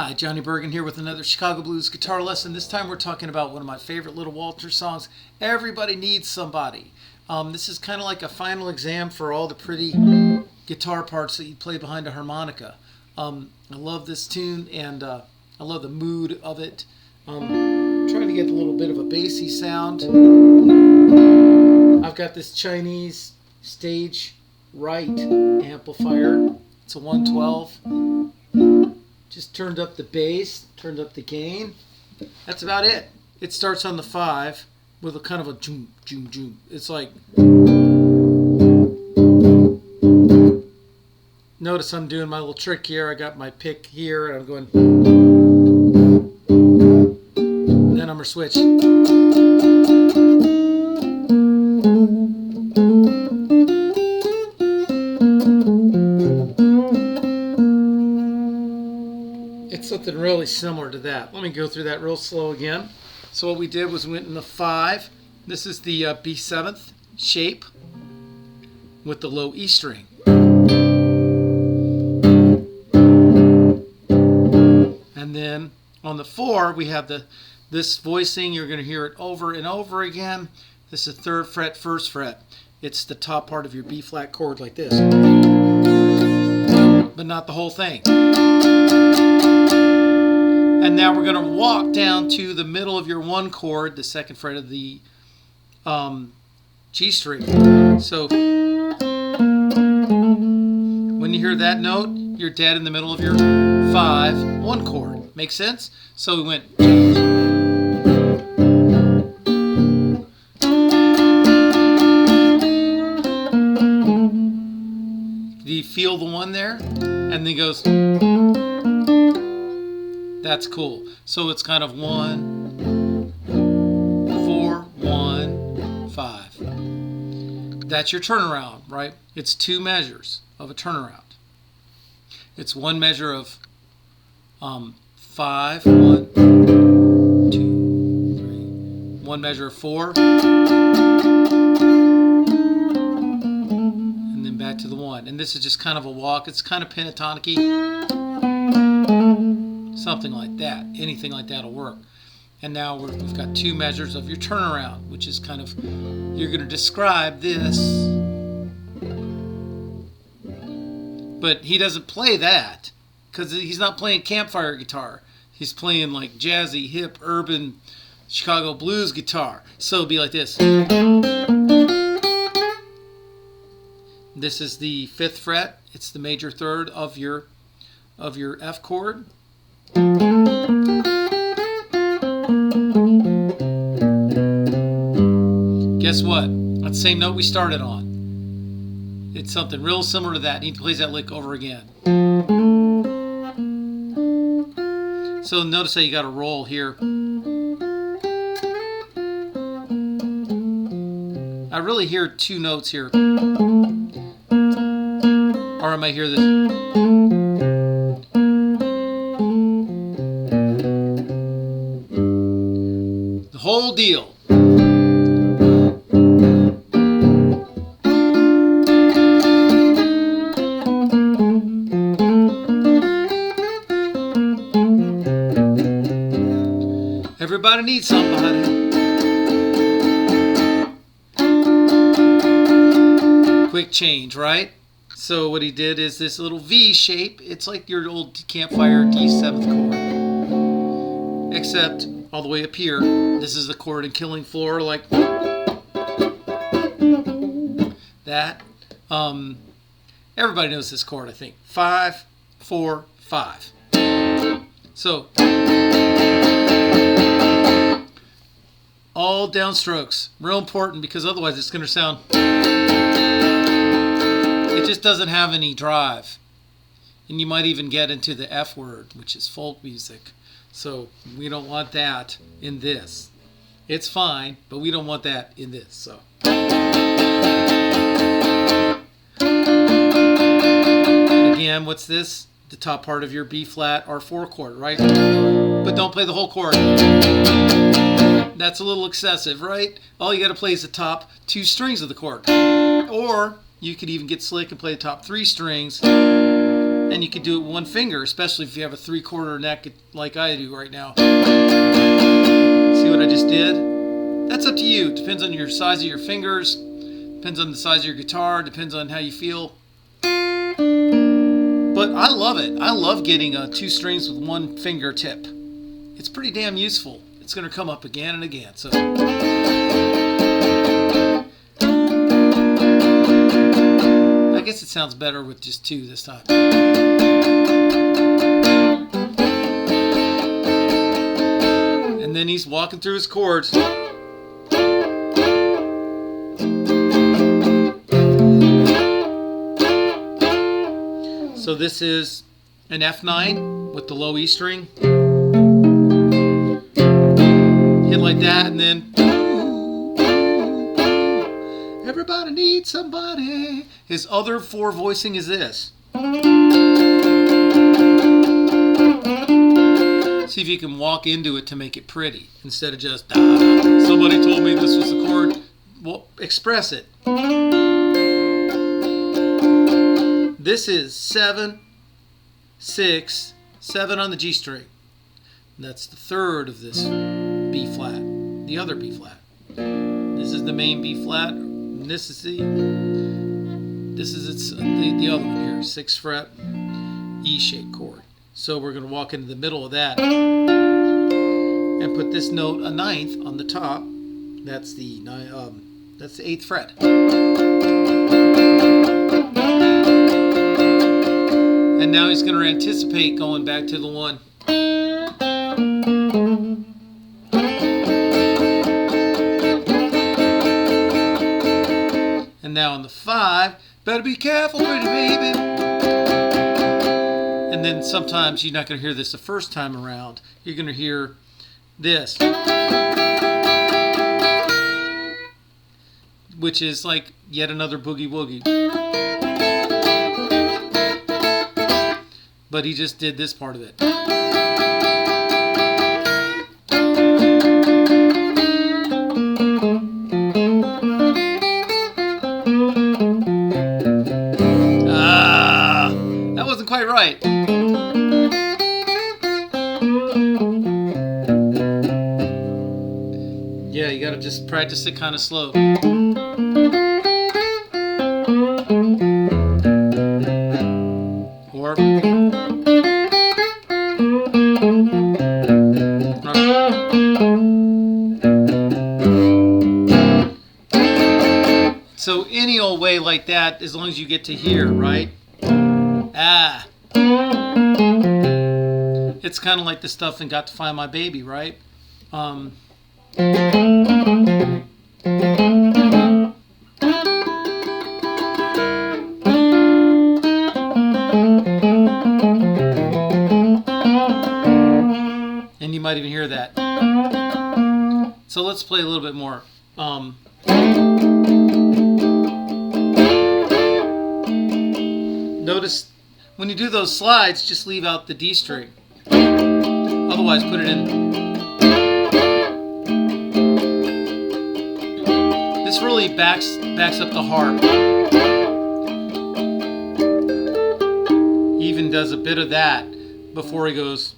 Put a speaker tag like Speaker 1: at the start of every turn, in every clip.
Speaker 1: Hi, Johnny Bergen here with another Chicago Blues guitar lesson. This time we're talking about one of my favorite Little Walter songs, Everybody Needs Somebody. This is kind of like a final exam for all the pretty guitar parts that you play behind a harmonica. I love this tune and I love the mood of it. Trying to get a little bit of a bassy sound. I've got this Chinese stage right amplifier. It's a 112. Just turned up the bass, turned up the gain. That's about it. It starts on the 5 with a kind of a joom, joom, joom. It's like... Notice I'm doing my little trick here. I got my pick here and I'm going... Then I'm going to switch. It's something really similar to that. Let me go through that real slow again. So what we did was we went in the 5. This is the B7th shape with the low E string. And then on the 4 we have this voicing. You're going to hear it over and over again. This is 3rd fret, 1st fret. It's the top part of your B flat chord like this. But not the whole thing. And now we're going to walk down to the middle of your 1 chord, the 2nd fret of the G string. So when you hear that note, you're dead in the middle of your 5, 1 chord. Make sense? So we went. Do you feel the 1 there? And then it goes. That's cool. So it's kind of 1, 4, 1, 5. That's your turnaround, right? It's 2 measures of a turnaround. It's 1 measure of 5, 1, 2, 3. 1 measure of 4. And then back to the 1. And this is just kind of a walk. It's kind of pentatonic-y. Something like that. Anything like that will work. And now we've got 2 measures of your turnaround, which is kind of, you're going to describe this. But he doesn't play that because he's not playing campfire guitar. He's playing like jazzy, hip, urban Chicago blues guitar. So it'll be like this. This is the 5th fret. It's the major 3rd of your F chord. Guess what? That's the same note we started on. It's something real similar to that. He plays that lick over again. So notice how you got a roll here. I really hear 2 notes here. Or I might hear this. Whole deal. Everybody needs somebody. Quick change, right? So what he did is this little V shape. It's like your old campfire D7th chord. Except all the way up here, this is the chord in Killing Floor, like that. Everybody knows this chord, I think. 5, 4, 5. So all downstrokes, real important because otherwise it's going to sound. It just doesn't have any drive, and you might even get into the F word, which is folk music. So we don't want that in this. It's fine, but we don't want that in this. So again, what's this? The top part of your B flat R4 chord, right? But don't play the whole chord. That's a little excessive, right? All you got to play is the top 2 strings of the chord. Or you could even get slick and play the top 3 strings And you could do it with one finger, especially if you have a 3/4 neck like I do right now. See what I just did? That's up to you. It depends on your size of your fingers, depends on the size of your guitar, depends on how you feel. But I love it. I love getting 2 strings with one fingertip. It's pretty damn useful. It's going to come up again and again. So I guess it sounds better with just 2 this time. And then he's walking through his chords. So this is an F9 with the low E string. Hit like that, and then everybody needs somebody. His other 4 voicing is this. See if you can walk into it to make it pretty instead of just somebody told me this was a chord. Well, express it. This is 7, 6, 7 on the G string. And that's the 3rd of this B flat, the other B flat. This is the main B flat. And this is the other one here, 6th fret, E-shaped chord. So we're going to walk into the middle of that and put this note, a 9th, on the top. That's the 8th fret. And now he's going to anticipate going back to the 1. And now on the 5, better be careful, pretty baby. And then sometimes you're not going to hear this the first time around. You're going to hear this, which is like yet another boogie woogie. But he just did this part of it. That wasn't quite right. Yeah, you gotta just practice it kind of slow. Or so any old way like that, as long as you get to here, right? It's kind of like the stuff in Got to Find My Baby, right? And you might even hear that. So let's play a little bit more. Notice when you do those slides, just leave out the D string. Otherwise, put it in. This really backs up the harp. He even does a bit of that before he goes.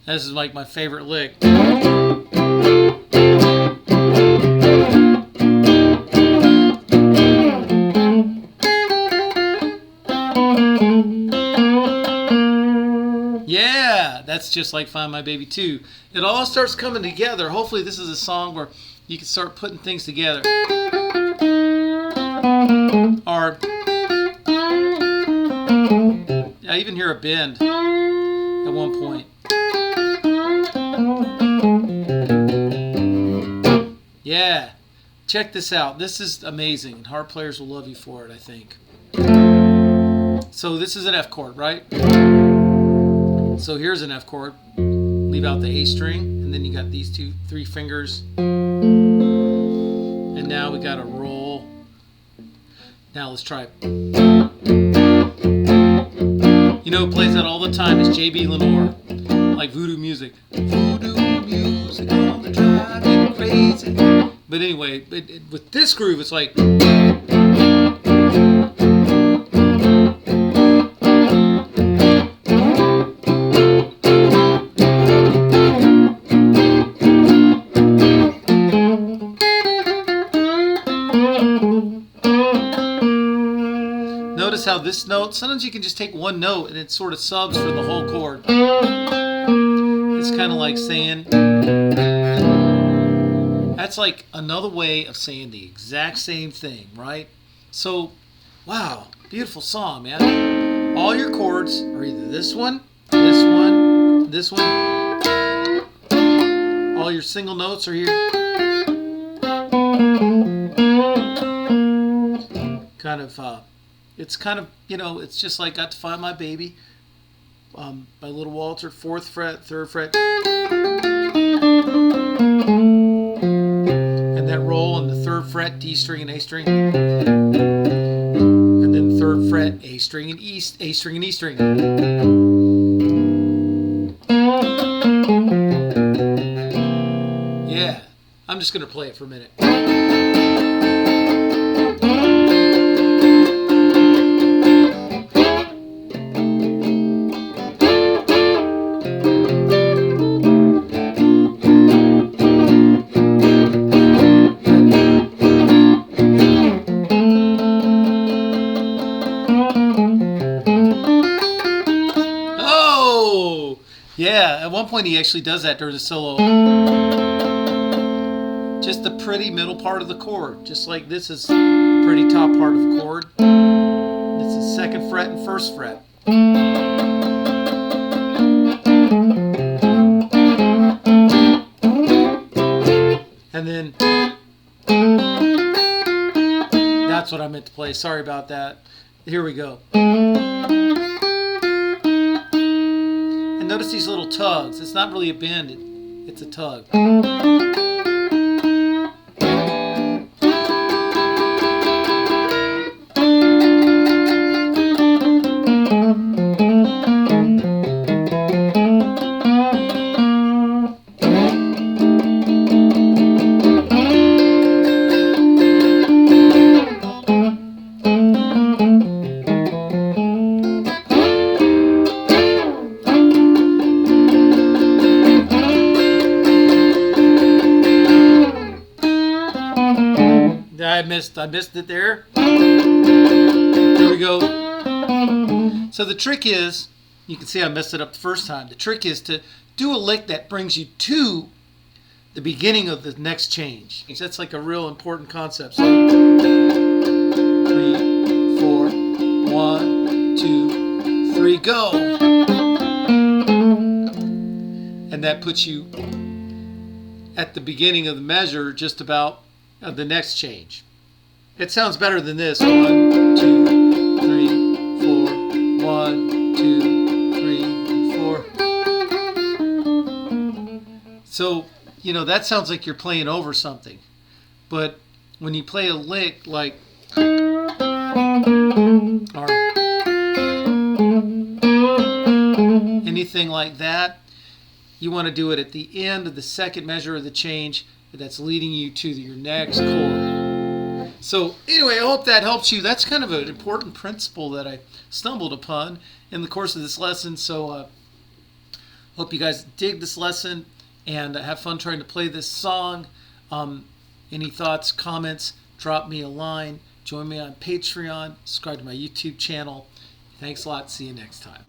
Speaker 1: This is like my favorite lick. Yeah, that's just like Find My Baby 2. It all starts coming together. Hopefully this is a song where you can start putting things together. Or I even hear a bend at one point. Yeah, check this out. This is amazing. Harp players will love you for it, I think. So this is an F chord, right? So here's an F chord. Leave out the A string, and then you got these 3 fingers. And now we got a roll. Now let's try it. You know who plays that all the time is J.B. Lenore, like Voodoo music. Voodoo music, all the driving crazy. But anyway, with this groove, it's like. Notice how this note, sometimes you can just take one note and it sort of subs for the whole chord. It's kind of like saying, that's like another way of saying the exact same thing, right? So, wow, beautiful song, man. All your chords are either this one, this one, this one. All your single notes are here. It's kind of, it's just like Got to Find My Baby by Little Walter, 4th fret, 3rd fret. And that roll on the 3rd fret, D string and A string. And then 3rd fret, A string and A string and E string. Yeah, I'm just going to play it for a minute. Yeah, at one point he actually does that during the solo. Just the pretty middle part of the chord. Just like this is pretty top part of the chord. This is 2nd fret and 1st fret. And then that's what I meant to play. Sorry about that. Here we go. Notice these little tugs. It's not really a bend, it's a tug. I missed it there. Here we go. So the trick is, you can see I messed it up the first time. The trick is to do a lick that brings you to the beginning of the next change. That's like a real important concept. So 3, 4, 1, 2, 3, go. And that puts you at the beginning of the measure, just about the next change. It sounds better than this. 1, 2, 3, 4. 1, 2, 3, 4. So, that sounds like you're playing over something. But when you play a lick like, or anything like that, you want to do it at the end of the second measure of the change that's leading you to your next chord. So anyway, I hope that helps you. That's kind of an important principle that I stumbled upon in the course of this lesson. So hope you guys dig this lesson and have fun trying to play this song. Any thoughts, comments, drop me a line. Join me on Patreon. Subscribe to my YouTube channel. Thanks a lot. See you next time.